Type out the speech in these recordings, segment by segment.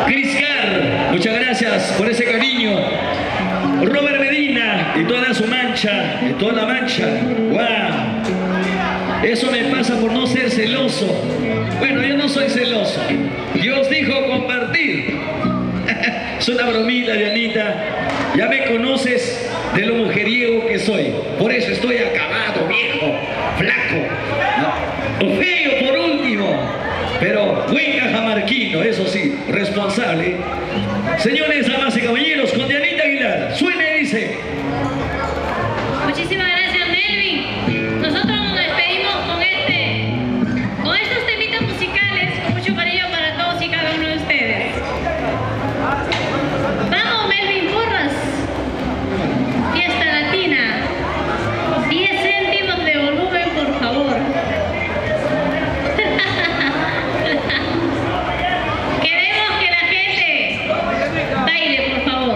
Criscar, muchas gracias por ese cariño. Robert Medina y toda su mancha, y toda la mancha. ¡Wow! Eso me pasa por no ser celoso. Bueno, yo no soy celoso. Dios dijo compartir. Es una bromita, Dianita. Ya me conoces de lo mujeriego que soy. Por eso estoy acabado, viejo, flaco, ¿no? Feo por último. Pero buen cajamarquino, eso sí, responsable. Señores, damas y caballeros, con Dianita Aguilar. Suena y dice. Muchísimas gracias, Melvin. Nosotros nos despedimos con estos temitas musicales, con mucho cariño para todos y cada uno de ustedes. Vamos, Melvin Porras. Fiesta Latina. 10 céntimos de volumen, por favor. Queremos que la gente baile, por favor.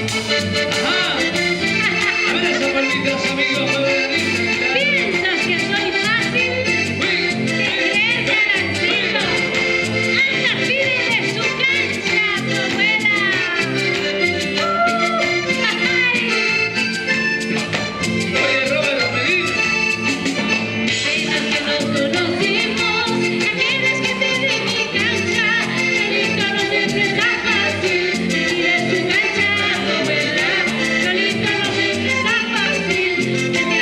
Ajá. A ver esas palmitas, amigos, para ver la lista. ¿Piensas que soy fácil? ¿Te crees galancito? Anda, pídele su cancha a tu abuela. Oye, Robert, Medina. Apenas que nos conocimos, ¿a qué ves que te di mi cancha? Solito no siempre está fácil. Pide su cancha a tu abuela. Solito no siempre está fácil. Desde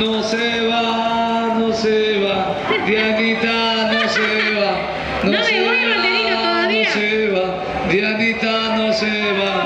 no se va, no se va, Dianita no se va, No me voy, Roderito, todavía. no se va, Dianita no se va,